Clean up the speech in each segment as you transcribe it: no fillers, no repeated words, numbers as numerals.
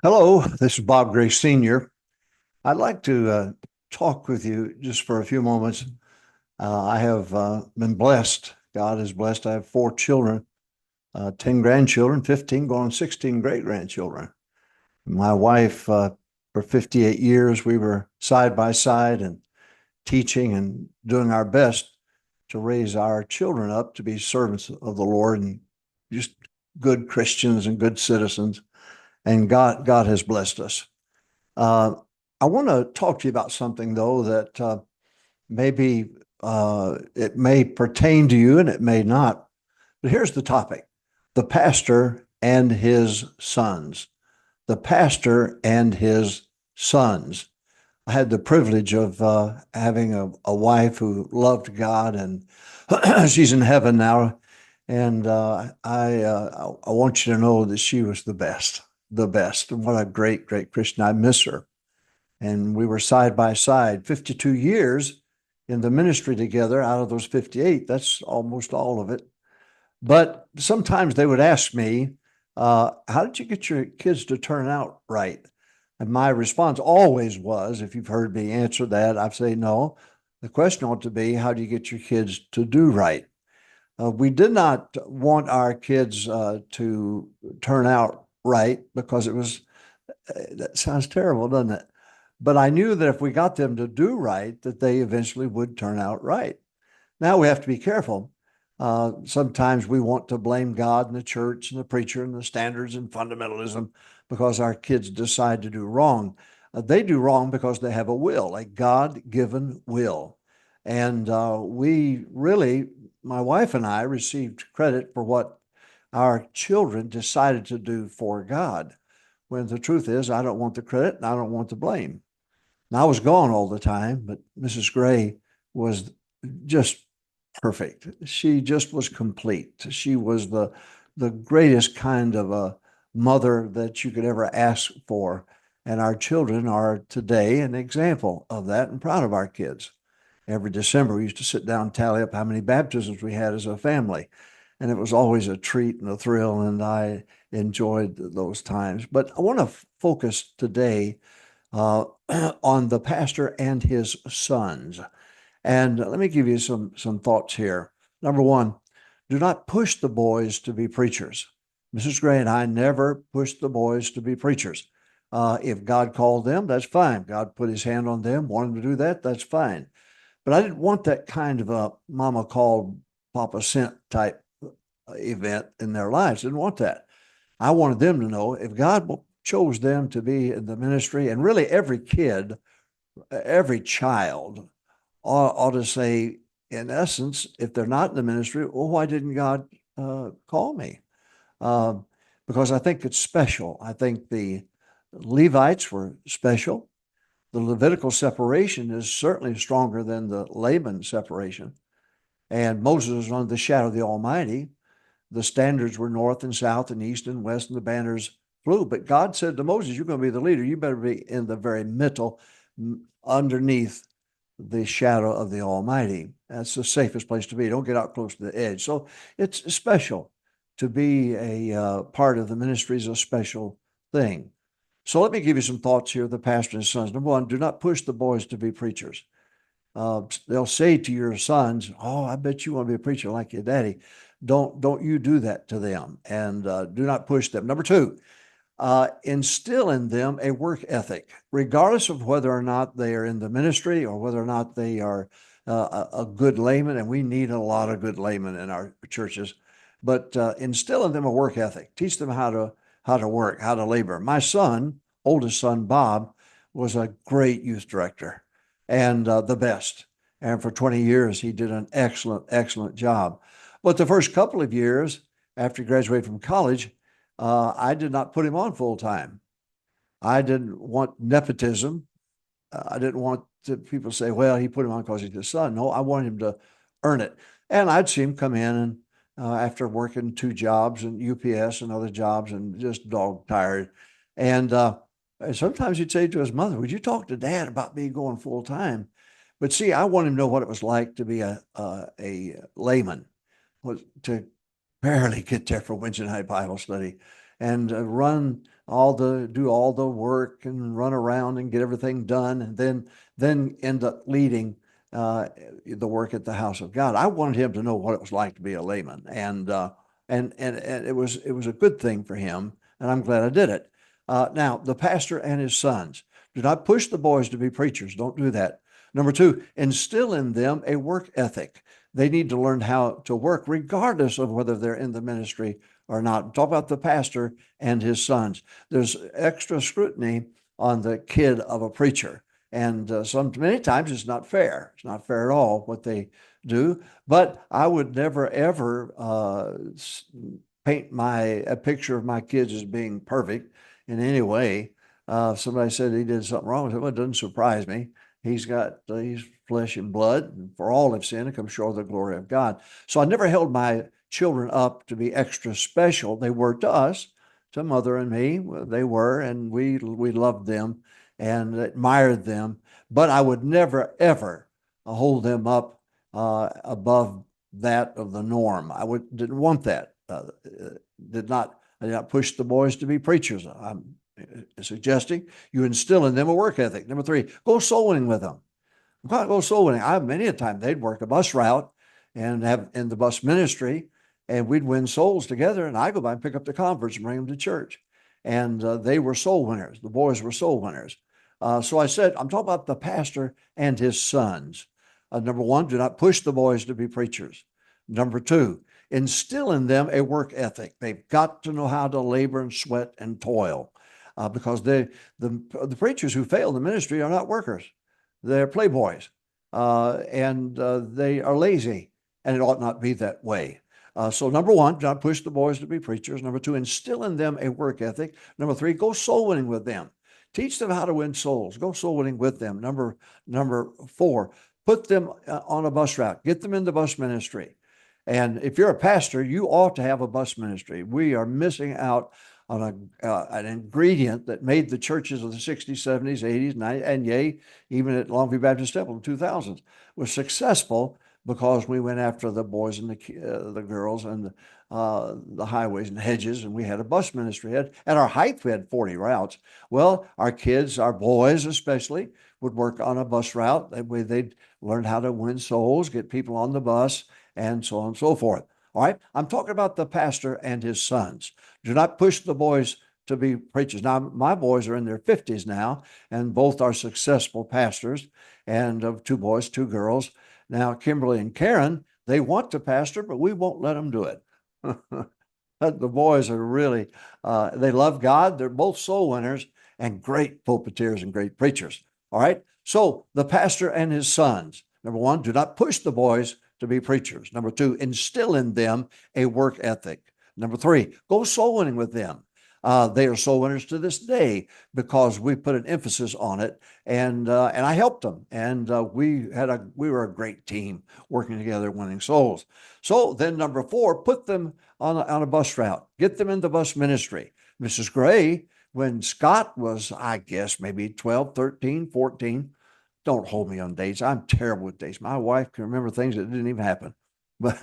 Hello, this is Bob Gray Sr. I'd like to talk with you just for a few moments. I have been blessed. God is blessed. I have four children, 10 grandchildren, 15 going on 16 great grandchildren. My wife, for 58 years, we were side by side and teaching and doing our best to raise our children up to be servants of the Lord and just good Christians and good citizens. And God has blessed us. Uh, I want to talk to you about something, though, that maybe it may pertain to you and it may not. But here's the topic: the pastor and his sons. The pastor and his sons. I had the privilege of having a wife who loved God, and she's in heaven now. And I want you to know that she was the best, the best. And what a great, great Christian. I miss her. And we were side by side 52 years in the ministry together. Out of those 58, that's almost all of it. But sometimes they would ask me, how did you get your kids to turn out right? And my response always was, if you've heard me answer that, I'd say, no. The question ought to be, how do you get your kids to do right? We did not want our kids to turn out right because it was, that sounds terrible, doesn't it? But I knew that if we got them to do right, that they eventually would turn out right. Now we have to be careful. Sometimes we want to blame God and the church and the preacher and the standards and fundamentalism because our kids decide to do wrong. They do wrong because they have a will, a God-given will. And we really, my wife and I, received credit for what our children decided to do for God. When the truth is, I don't want the credit and I don't want the blame. And I was gone all the time, but Mrs. Gray was just perfect. She just was complete. She was the greatest kind of a mother that you could ever ask for. And our children are today an example of that, and proud of our kids. Every December, we used to sit down and tally up how many baptisms we had as a family. And it was always a treat and a thrill, and I enjoyed those times. But I want to focus today uh, on the pastor and his sons. And let me give you some thoughts here. Number one, do not push the boys to be preachers. Mrs. Gray and I never pushed the boys to be preachers. If God called them, that's fine. God put his hand on them, wanted them to do that, that's fine. But I didn't want that kind of a mama called, papa sent type event in their lives. Didn't want that. I wanted them to know if God chose them to be in the ministry, and really every kid, every child ought to say, in essence, if they're not in the ministry, well, why didn't God call me? Uh, because I think it's special. I think the Levites were special. The Levitical separation is certainly stronger than the Laban separation. And Moses was under the shadow of the Almighty. The standards were north and south and east and west, and the banners flew. But God said to Moses, you're going to be the leader. You better be in the very middle, underneath the shadow of the Almighty. That's the safest place to be. Don't get out close to the edge. So it's special to be a part of the ministry is a special thing. So let me give you some thoughts here of the pastor and his sons. Number one, do not push the boys to be preachers. They'll say to your sons, "Oh, I bet you want to be a preacher like your daddy." Don't you do that to them, and do not push them. Number two, instill in them a work ethic, regardless of whether or not they are in the ministry or whether or not they are a good layman. And we need a lot of good laymen in our churches. But instill in them a work ethic. Teach them how to work, how to labor. My son, oldest son Bob, was a great youth director and the best. And for 20 years, he did an excellent, excellent job. But the first couple of years after he graduated from college, I did not put him on full time. I didn't want nepotism. I didn't want people to say, well, he put him on because he's his son. No, I wanted him to earn it. And I'd see him come in and after working two jobs and UPS and other jobs and just dog tired. And sometimes he'd say to his mother, would you talk to dad about me going full time? But see, I wanted him to know what it was like to be a layman, was to barely get there for Wednesday night Bible study. and do all the work and run around and get everything done, and then end up leading the work at the house of God. I wanted him to know what it was like to be a layman, and it was a good thing for him, and I'm glad I did it. Now, the pastor and his sons. Do not push the boys to be preachers. Don't do that. Number two, instill in them a work ethic. They need to learn how to work regardless of whether they're in the ministry or not. Talk about the pastor and his sons. There's extra scrutiny on the kid of a preacher. And many times it's not fair. It's not fair at all what they do. But I would never, ever paint a picture of my kids as being perfect in any way. Somebody said he did something wrong. I said, well, it doesn't surprise me. He's flesh and blood, and for all have sinned and come short of the glory of God. So I never held my children up to be extra special. They were to us, to mother and me. They were, and we loved them and admired them. But I would never, ever hold them up above that of the norm. Didn't want that. I did not push the boys to be preachers. I'm suggesting you instill in them a work ethic. Number three, go soul winning with them. Go soul winning. Many a time they'd work a bus route and have in the bus ministry, and we'd win souls together. And I go by and pick up the converts and bring them to church. And they were soul winners. The boys were soul winners. So I said, I'm talking about the pastor and his sons. Number one, do not push the boys to be preachers. Number two, instill in them a work ethic. They've got to know how to labor and sweat and toil. Because the preachers who fail in the ministry are not workers. They're playboys, and they are lazy, and it ought not be that way. So number one, do not push the boys to be preachers. Number two, instill in them a work ethic. Number three, go soul winning with them. Teach them how to win souls. Go soul winning with them. Number four, put them on a bus route. Get them in the bus ministry. And if you're a pastor, you ought to have a bus ministry. We are missing out on an ingredient that made the churches of the 60s, 70s, 80s, 90s, and yea, even at Longview Baptist Temple in the 2000s, was successful because we went after the boys and the girls and the highways and hedges, and we had a bus ministry. At our height, we had 40 routes. Well, our kids, our boys especially, would work on a bus route. They'd learn how to win souls, get people on the bus, and so on and so forth. All right, I'm talking about the pastor and his sons. Do not push the boys to be preachers. Now, my boys are in their 50s now, and both are successful pastors, and of two boys, two girls. Now, Kimberly and Karen, they want to pastor, but we won't let them do it. The boys are really, they love God. They're both soul winners and great pulpiteers and great preachers. All right, so the pastor and his sons. Number one, do not push the boys to be preachers. Number two, instill in them a work ethic. Number three, go soul winning with them. They are soul winners to this day because we put an emphasis on it, and I helped them, and we were a great team working together, winning souls. So then, number four, put them on a bus route, get them in the bus ministry. Mrs. Gray, when Scott was, I guess, maybe 12, 13, 14. Don't hold me on dates. I'm terrible with dates. My wife can remember things that didn't even happen. But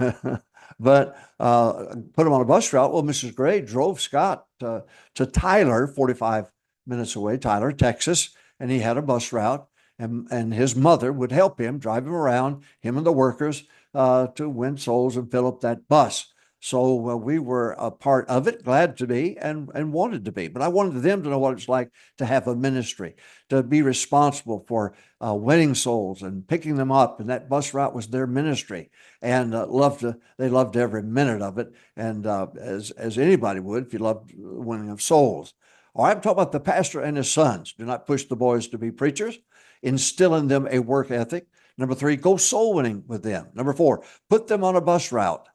put him on a bus route. Well, Mrs. Gray drove Scott to Tyler, 45 minutes away, Tyler, Texas, and he had a bus route. And his mother would help him, drive him around, him and the workers, to win souls and fill up that bus. So we were a part of it, glad to be, and wanted to be. But I wanted them to know what it's like to have a ministry, to be responsible for winning souls and picking them up. And that bus route was their ministry, and they loved every minute of it, and as anybody would if you loved winning of souls. All right, I'm talking about the pastor and his sons. Do not push the boys to be preachers. Instill in them a work ethic. Number three, go soul winning with them. Number four, put them on a bus route.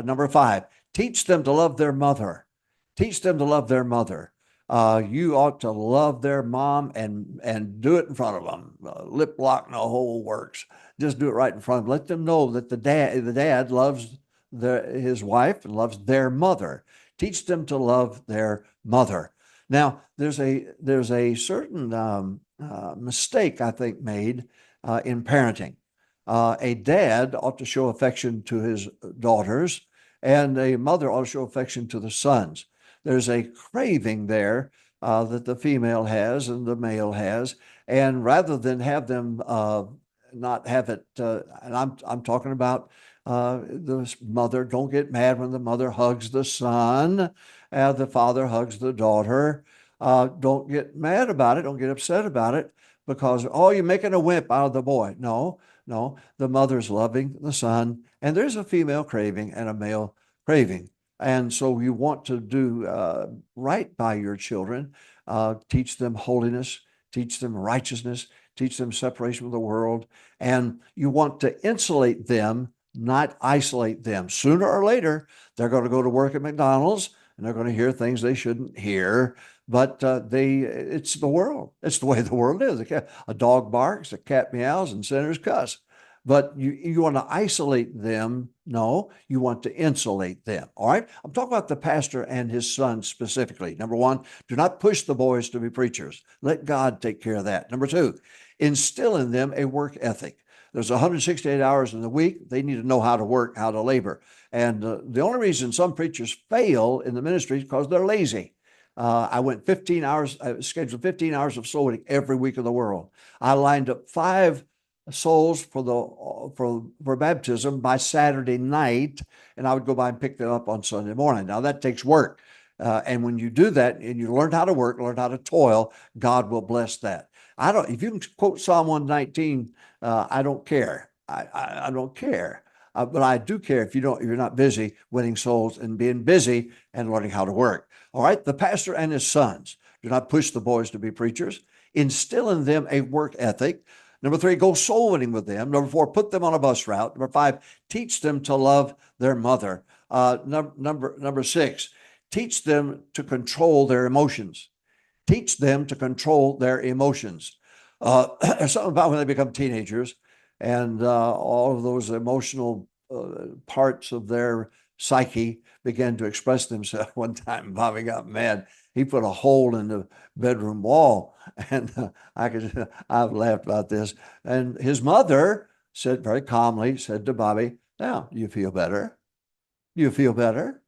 Number five, teach them to love their mother. Teach them to love their mother. You ought to love their mom and do it in front of them. Lip lock and the whole works. Just do it right in front of them. Let them know that the dad loves his wife and loves their mother. Teach them to love their mother. Now, there's a certain mistake, I think, made in parenting. A dad ought to show affection to his daughters, and a mother ought to show affection to the sons. there's a craving there that the female has and the male has. And rather than have them not have it, and I'm talking about the mother, don't get mad when the mother hugs the son, the father hugs the daughter. Don't get mad about it. Don't get upset about it because, oh, you're making a wimp out of the boy. No, no, the mother's loving the son, and there's a female craving and a male craving. And so you want to do right by your children, teach them holiness, teach them righteousness, teach them separation from the world. And you want to insulate them, not isolate them. Sooner or later, they're going to go to work at McDonald's and they're going to hear things they shouldn't hear. But it's the world. It's the way the world is. A dog barks, a cat meows, and sinners cuss. But you want to isolate them. No, you want to insulate them. All right. I'm talking about the pastor and his son specifically. Number one, do not push the boys to be preachers. Let God take care of that. Number two, instill in them a work ethic. There's 168 hours in the week. They need to know how to work, how to labor. And the only reason some preachers fail in the ministry is because they're lazy. I went 15 hours, I scheduled 15 hours of soul winning every week of the world. I lined up 5 souls for baptism by Saturday night, and I would go by and pick them up on Sunday morning. Now that takes work. And when you do that and you learn how to work, learn how to toil, God will bless that. If you can quote Psalm 119, I don't care. I don't care. But I do care if you're not busy winning souls and being busy and learning how to work. All right. The pastor and his sons, do not push the boys to be preachers. Instill in them a work ethic. Number 3, go soul winning with them. Number 4, put them on a bus route. Number 5, teach them to love their mother. Number 6, teach them to control their emotions. Teach them to control their emotions. There's something about when they become teenagers and all of those emotional parts of their psyche began to express themselves. One time, Bobby got mad. He put a hole in the bedroom wall, and I've laughed about this. And his mother said very calmly, said to Bobby, "Now, do you feel better? Do you feel better?"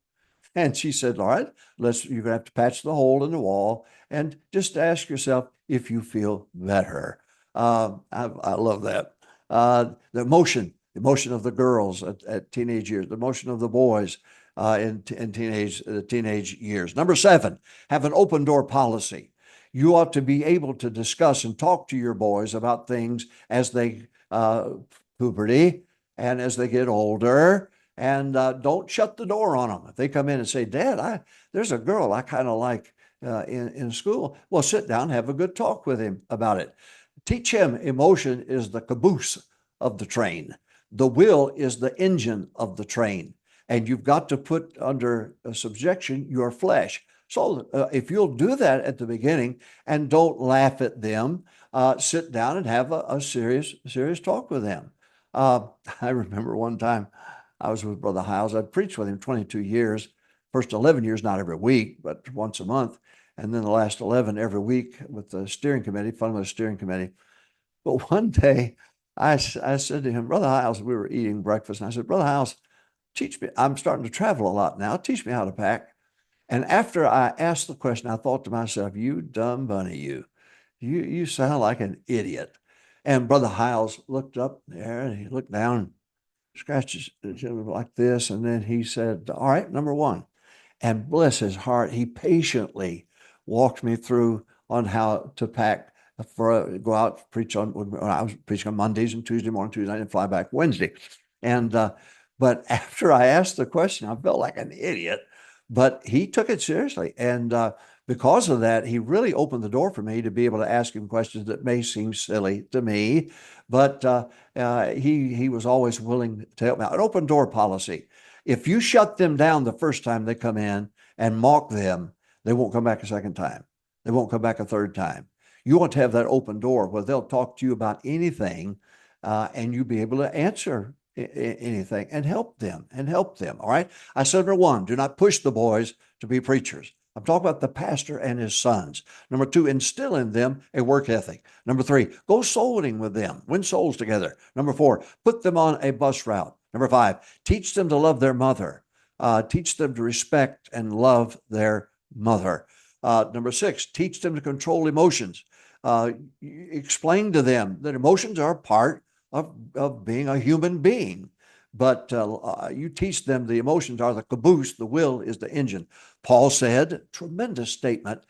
And she said, "All right, you're going to have to patch the hole in the wall and just ask yourself if you feel better." I love that. The emotion of the girls at teenage years, the emotion of the boys in teenage years. Number 7, have an open door policy. You ought to be able to discuss and talk to your boys about things as they puberty and as they get older. And don't shut the door on them. If they come in and say, "Dad, there's a girl I kind of like in school," well, sit down, have a good talk with him about it. Teach him emotion is the caboose of the train. The will is the engine of the train. And you've got to put under subjection your flesh. So if you'll do that at the beginning and don't laugh at them, sit down and have a serious talk with them. I remember one time I was with Brother Hiles. I'd preached with him 22 years. First 11 years, not every week, but once a month. And then the last 11 every week with the steering committee, fundamental steering committee. But one day I said to him, Brother Hiles, we were eating breakfast, and I said, "Brother Hiles, teach me. I'm starting to travel a lot now. Teach me how to pack." And after I asked the question, I thought to myself, "You dumb bunny, you sound like an idiot." And Brother Hiles looked up there and he looked down, scratched his chin like this, and then he said, "All right, number 1." And bless his heart, he patiently walked me through on how to pack go out, preach on, when I was preaching on Mondays and Tuesday night, and fly back Wednesday. And, but after I asked the question, I felt like an idiot, but he took it seriously. And because of that, he really opened the door for me to be able to ask him questions that may seem silly to me, but he was always willing to help me out. An open door policy. If you shut them down the first time they come in and mock them, they won't come back a second time. They won't come back a third time. You want to have that open door where they'll talk to you about anything and you'll be able to answer anything and help them. All right. I said, number 1, do not push the boys to be preachers. I'm talking about the pastor and his sons. Number 2, instill in them a work ethic. Number 3, go soul winning with them, win souls together. Number 4, put them on a bus route. Number 5, teach them to love their mother. Teach them to respect and love their mother. Number 6, teach them to control emotions. Explain to them that emotions are part of being a human being. But you teach them the emotions are the caboose, the will is the engine. Paul said, tremendous statement,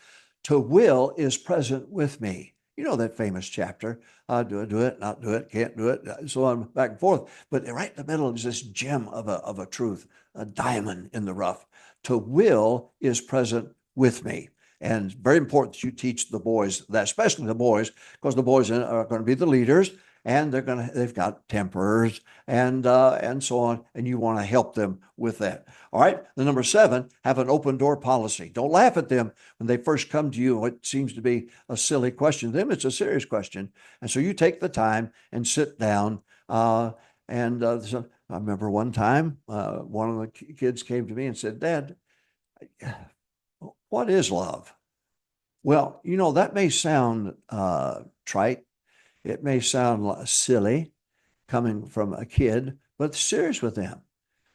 to will is present with me. You know that famous chapter, do it, not do it, can't do it, so on, back and forth. But right in the middle is this gem of a truth, a diamond in the rough. To will is present with me. And very important that you teach the boys that, especially the boys, because the boys are going to be the leaders, and they've got tempers and so on, and you want to help them with that. All right. The number 7, have an open door policy. Don't laugh at them when they first come to you. It seems to be a silly question to them. It's a serious question, and so you take the time and sit down. So I remember one time one of the kids came to me and said, "Dad, what is love?" Well, that may sound trite. It may sound silly coming from a kid, but it's serious with them.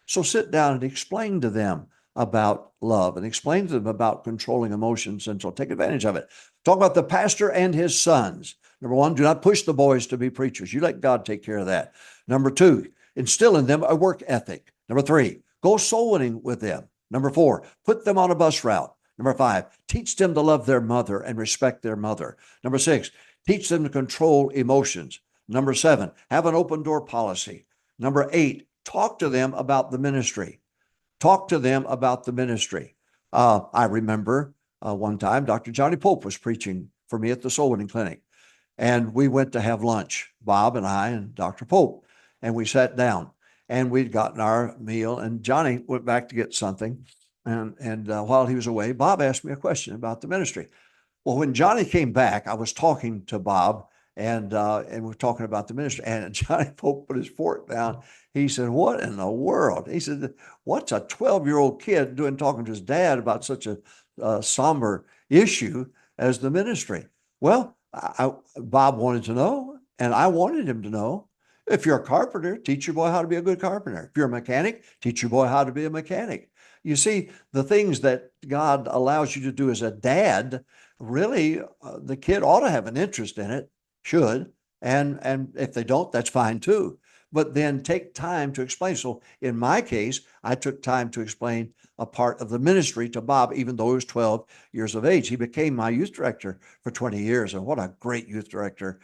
So sit down and explain to them about love and explain to them about controlling emotions, and so take advantage of it. Talk about the pastor and his sons. Number 1, do not push the boys to be preachers. You let God take care of that. Number 2, instill in them a work ethic. Number 3, go soul winning with them. Number 4, put them on a bus route. Number 5, teach them to love their mother and respect their mother. Number 6, teach them to control emotions. Number 7, have an open door policy. Number 8, talk to them about the ministry. Talk to them about the ministry. I remember one time Dr. Johnny Pope was preaching for me at the Soul Winning Clinic, and we went to have lunch, Bob and I and Dr. Pope, and we sat down, and we'd gotten our meal, and Johnny went back to get something, and while he was away, Bob asked me a question about the ministry. Well, when Johnny came back, I was talking to Bob, and we're talking about the ministry. And Johnny Pope put his fork down. He said, "What in the world?" He said, "What's a 12-year-old kid doing talking to his dad about such a somber issue as the ministry?" Well, Bob wanted to know, and I wanted him to know. If you're a carpenter, teach your boy how to be a good carpenter. If you're a mechanic, teach your boy how to be a mechanic. You see, the things that God allows you to do as a dad, really, the kid ought to have an interest in it, should, and if they don't, that's fine too. But then take time to explain. So in my case, I took time to explain a part of the ministry to Bob, even though he was 12 years of age. He became my youth director for 20 years, and what a great youth director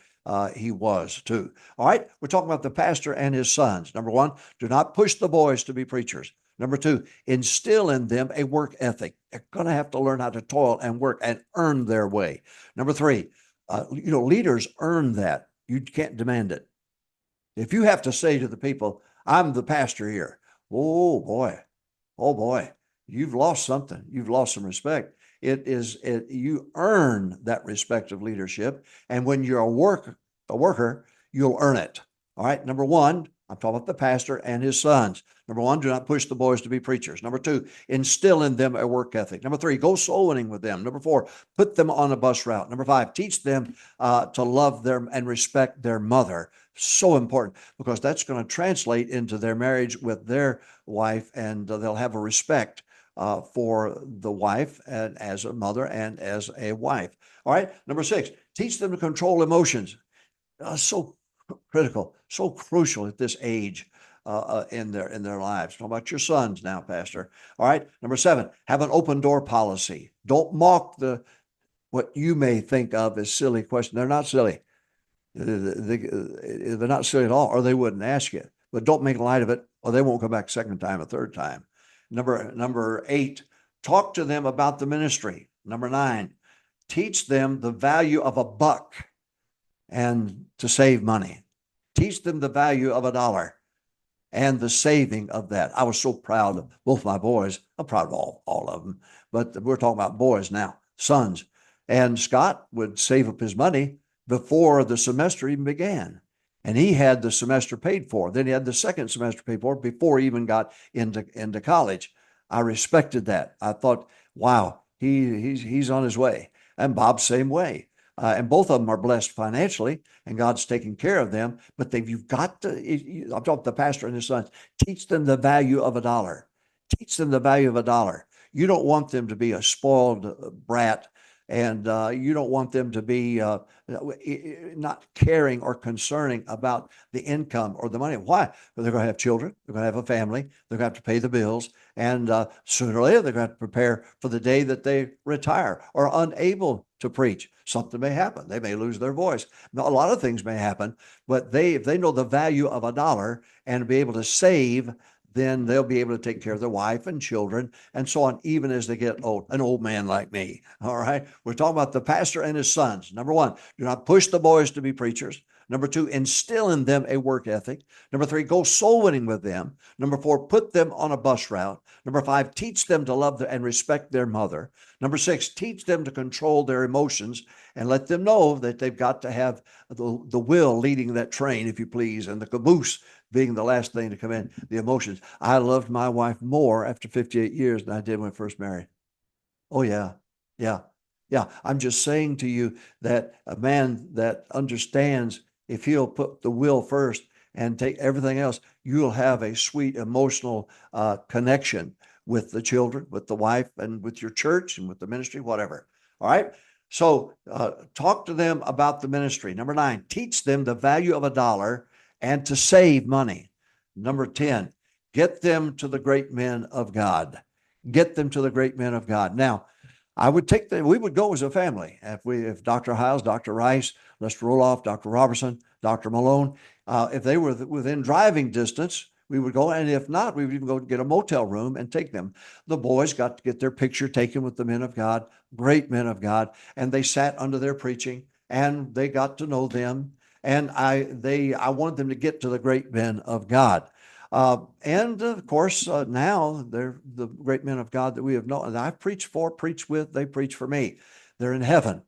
he was too. All right, we're talking about the pastor and his sons. Number 1, do not push the boys to be preachers. Number 2, instill in them a work ethic. They're going to have to learn how to toil and work and earn their way. Number 3, leaders earn that. You can't demand it. If you have to say to the people, "I'm the pastor here," oh boy, you've lost something. You've lost some respect. You earn that respect of leadership, and when you're a worker, you'll earn it. All right. Number 1, I'm talking about the pastor and his sons. Number 1, do not push the boys to be preachers. Number 2, instill in them a work ethic. Number 3, go soul winning with them. Number 4, put them on a bus route. Number 5, teach them to love them and respect their mother. So important, because that's going to translate into their marriage with their wife, and they'll have a respect for the wife and as a mother and as a wife. All right. Number 6, teach them to control emotions. So critical, so crucial at this age in their lives. Talk about your sons now, Pastor. All right. Number 7, have an open door policy. Don't mock what you may think of as silly questions. They're not silly. They're not silly at all, or they wouldn't ask you. But don't make light of it, or they won't come back second time, a third time. Number 8, talk to them about the ministry. Number 9, teach them the value of a buck and to save money. Teach them the value of $1 and the saving of that. I was so proud of both my boys. I'm proud of all of them, but we're talking about boys now, sons. And Scott would save up his money before the semester even began. And he had the semester paid for. Then he had the second semester paid for before he even got into college. I respected that. I thought, wow, he's on his way. And Bob, same way. And both of them are blessed financially, and God's taking care of them. But you've got to, I'm talking to the pastor and his sons, teach them the value of $1. Teach them the value of $1. You don't want them to be a spoiled brat, and you don't want them to be not caring or concerning about the income or the money. Why? Well, they're going to have children. They're going to have a family. They're going to have to pay the bills. And sooner or later, they're going to have to prepare for the day that they retire or are unable to preach. Something may happen. They may lose their voice. Now, a lot of things may happen, but if they know the value of a dollar and be able to save, then they'll be able to take care of their wife and children and so on, even as they get old, an old man like me. All right. We're talking about the pastor and his sons. Number one, do not push the boys to be preachers. Number two, instill in them a work ethic. Number three, go soul winning with them. Number four, put them on a bus route. Number five, teach them to love and respect their mother. Number six, teach them to control their emotions and let them know that they've got to have the will leading that train, if you please, and the caboose being the last thing to come in, the emotions. I loved my wife more after 58 years than I did when I first married. Oh, yeah. Yeah. Yeah. I'm just saying to you that a man that understands, if he'll put the will first and take everything else, you'll have a sweet emotional connection with the children, with the wife, and with your church and with the ministry, whatever. All right. So talk to them about the ministry. Number 9, teach them the value of a dollar and to save money. Number 10, get them to the great men of God. Get them to the great men of God. Now, I would take them, we would go as a family. If Dr. Hiles, Dr. Rice, Lester Roloff, Dr. Robertson, Dr. Malone, if they were within driving distance, we would go. And if not, we would even go get a motel room and take them. The boys got to get their picture taken with the men of God, great men of God. And they sat under their preaching and they got to know them. And I wanted them to get to the great men of God. And of course, now they're the great men of God that we have known. I preach for, preach with, they preach for me. They're in heaven.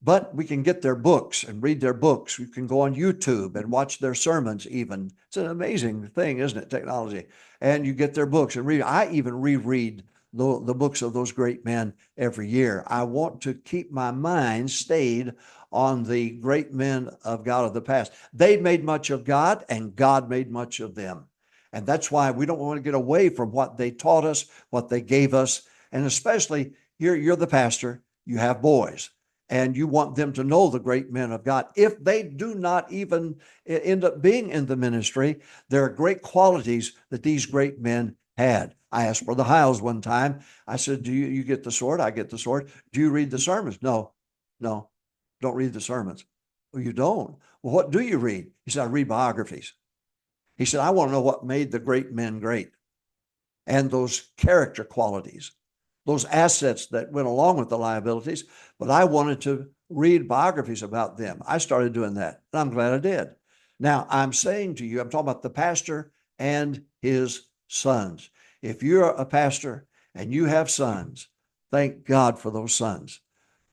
But we can get their books and read their books. We can go on YouTube and watch their sermons even. It's an amazing thing, isn't it, technology? And you get their books and read. I even reread the books of those great men every year. I want to keep my mind stayed on the great men of God of the past. They made much of God and God made much of them. And that's why we don't want to get away from what they taught us, what they gave us. And especially you're the pastor, you have boys, and you want them to know the great men of God. If they do not even end up being in the ministry, there are great qualities that these great men had. I asked Brother Hiles one time, I said, do you get the sword? I get the sword. Do you read the sermons? No, don't read the sermons. Well, you don't. Well, what do you read? He said, I read biographies. He said, I want to know what made the great men great and those character qualities, those assets that went along with the liabilities. But I wanted to read biographies about them. I started doing that, and I'm glad I did. Now, I'm saying to you, I'm talking about the pastor and his sons. If you're a pastor and you have sons, thank God for those sons.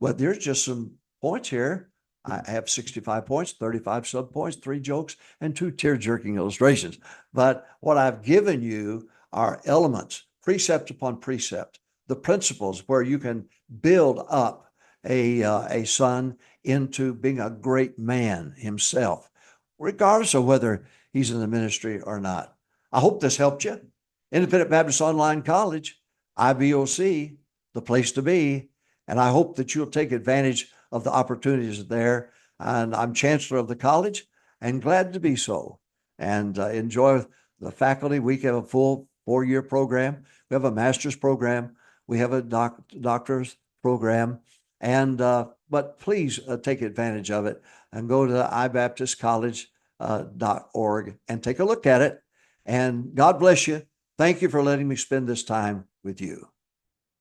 Well, there's just some points here. I have 65 points, 35 subpoints, 3 jokes, and 2 tear-jerking illustrations. But what I've given you are elements, precept upon precept, the principles where you can build up a son into being a great man himself, regardless of whether he's in the ministry or not. I hope this helped you. Independent Baptist Online College, IBOC, the place to be. And I hope that you'll take advantage of the opportunities there. And I'm chancellor of the college and glad to be so. And enjoy the faculty. We have a full 4-year program. We have a master's program. We have a doctor's program. And but please take advantage of it and go to ibaptistcollege.org and take a look at it. And God bless you. Thank you for letting me spend this time with you.